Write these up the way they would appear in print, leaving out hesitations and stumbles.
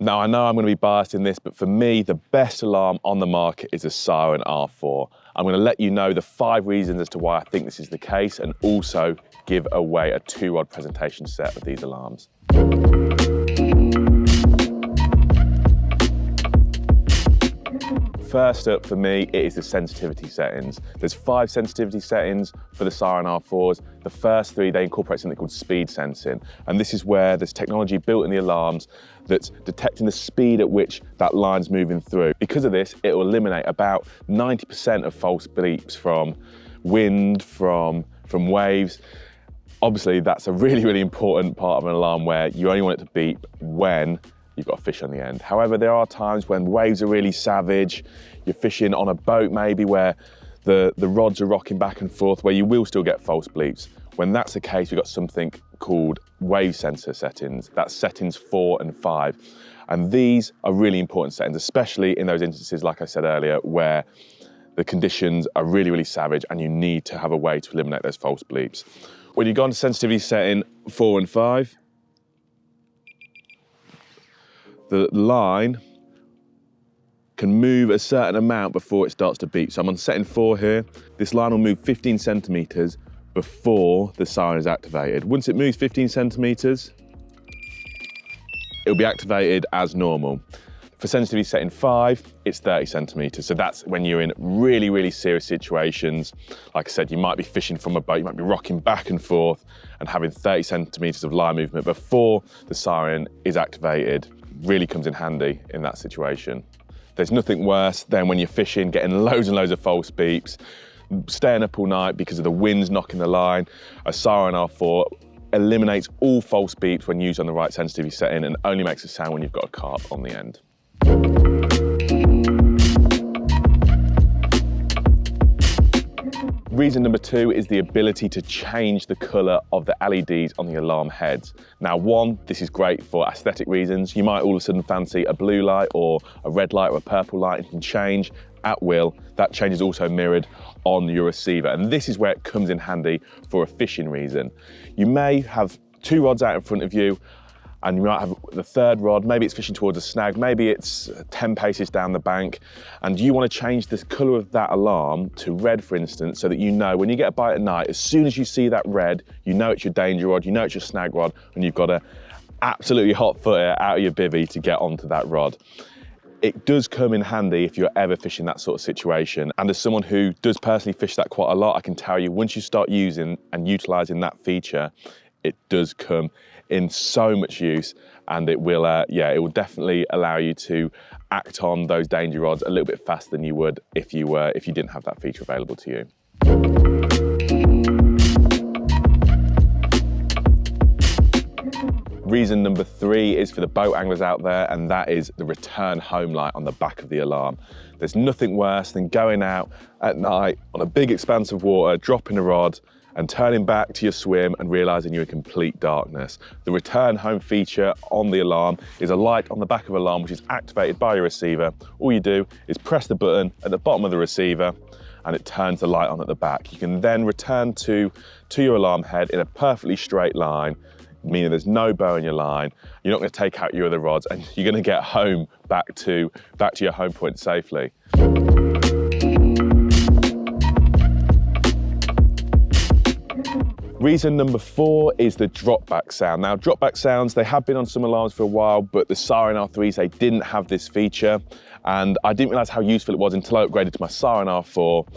Now, I know I'm going to be biased in this, but for me, the best alarm on the market is a Siren R4. I'm going to let you know the 5 reasons as to why I think this is the case, and also give away a 2-rod presentation set of these alarms. First up for me, it is the sensitivity settings. There's 5 sensitivity settings for the Siren R4s. The first 3, they incorporate something called speed sensing. And this is where there's technology built in the alarms that's detecting the speed at which that line's moving through. Because of this, it will eliminate about 90% of false bleeps from wind, from waves. Obviously, that's a really, really important part of an alarm where you only want it to beep when you've got a fish on the end. However, there are times when waves are really savage, you're fishing on a boat maybe where the rods are rocking back and forth, where you will still get false bleeps. When that's the case, we've got something called wave sensor settings. That's settings 4 and 5. And these are really important settings, especially in those instances, like I said earlier, where the conditions are really, really savage and you need to have a way to eliminate those false bleeps. When you go into sensitivity setting 4 and 5, the line can move a certain amount before it starts to beep. So I'm on setting 4 here. This line will move 15 centimeters before the siren is activated. Once it moves 15 centimeters, it'll be activated as normal. For sensitivity setting 5, it's 30 centimeters. So that's when you're in really, really serious situations. Like I said, you might be fishing from a boat, you might be rocking back and forth and having 30 centimeters of line movement before the siren is activated. Really comes in handy in that situation. There's nothing worse than when you're fishing, getting loads and loads of false beeps, staying up all night because of the winds knocking the line. A Siren R4 eliminates all false beeps when used on the right sensitivity setting and only makes a sound when you've got a carp on the end. Reason number 2 is the ability to change the colour of the LEDs on the alarm heads. Now, 1, this is great for aesthetic reasons. You might all of a sudden fancy a blue light or a red light or a purple light, and you can change at will. That change is also mirrored on your receiver, and this is where it comes in handy for a fishing reason. You may have 2 rods out in front of you, and you might have the 3rd rod, maybe it's fishing towards a snag, maybe it's 10 paces down the bank, and you want to change the colour of that alarm to red, for instance, so that you know when you get a bite at night, as soon as you see that red, you know it's your danger rod, you know it's your snag rod, and you've got to absolutely hot foot it out of your bivvy to get onto that rod. It does come in handy if you're ever fishing that sort of situation. And as someone who does personally fish that quite a lot, I can tell you, once you start using and utilising that feature, it does come in so much use, and it will, it will definitely allow you to act on those danger rods a little bit faster than you would if you didn't have that feature available to you. Reason number 3 is for the boat anglers out there, and that is the return home light on the back of the alarm. There's nothing worse than going out at night on a big expanse of water, dropping a rod, and turning back to your swim and realising you're in complete darkness. The return home feature on the alarm is a light on the back of the alarm which is activated by your receiver. All you do is press the button at the bottom of the receiver and it turns the light on at the back. You can then return to your alarm head in a perfectly straight line, meaning there's no bow in your line. You're not going to take out your other rods, and you're going to get home back to your home point safely. Reason number 4 is the Dropback Sound. Now, Dropback Sounds, they have been on some alarms for a while, but the Siren R3s, they didn't have this feature, and I didn't realise how useful it was until I upgraded to my Siren R4.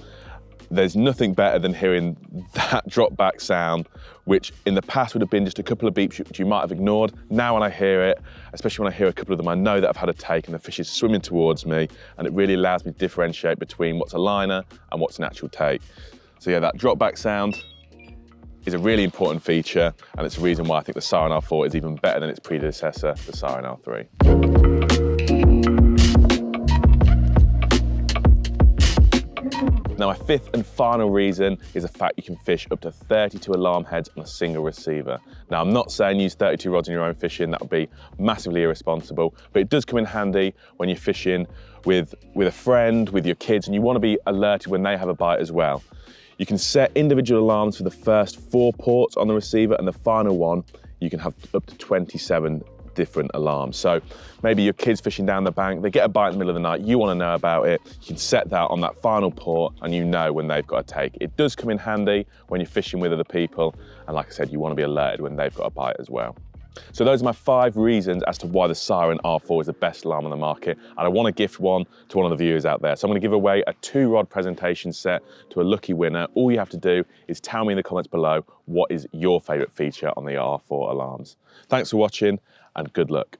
There's nothing better than hearing that Dropback sound, which in the past would have been just a couple of beeps which you might have ignored. Now when I hear it, especially when I hear a couple of them, I know that I've had a take and the fish is swimming towards me, and it really allows me to differentiate between what's a liner and what's an actual take. So yeah, that Dropback sound is a really important feature, and it's the reason why I think the Siren R4 is even better than its predecessor, the Siren R3. Now, my 5th and final reason is the fact you can fish up to 32 alarm heads on a single receiver. Now, I'm not saying use 32 rods in your own fishing, that would be massively irresponsible, but it does come in handy when you're fishing with a friend, with your kids, and you want to be alerted when they have a bite as well. You can set individual alarms for the first 4 ports on the receiver, and the final one, you can have up to 27 different alarms. So maybe your kid's fishing down the bank, they get a bite in the middle of the night, you want to know about it, you can set that on that final port and you know when they've got a take. It does come in handy when you're fishing with other people, and like I said, you want to be alerted when they've got a bite as well. So those are my 5 reasons as to why the Siren R4 is the best alarm on the market, and I want to gift one to one of the viewers out there. So I'm going to give away a 2-rod presentation set to a lucky winner. All you have to do is tell me in the comments below what is your favourite feature on the R4 alarms. Thanks for watching and good luck.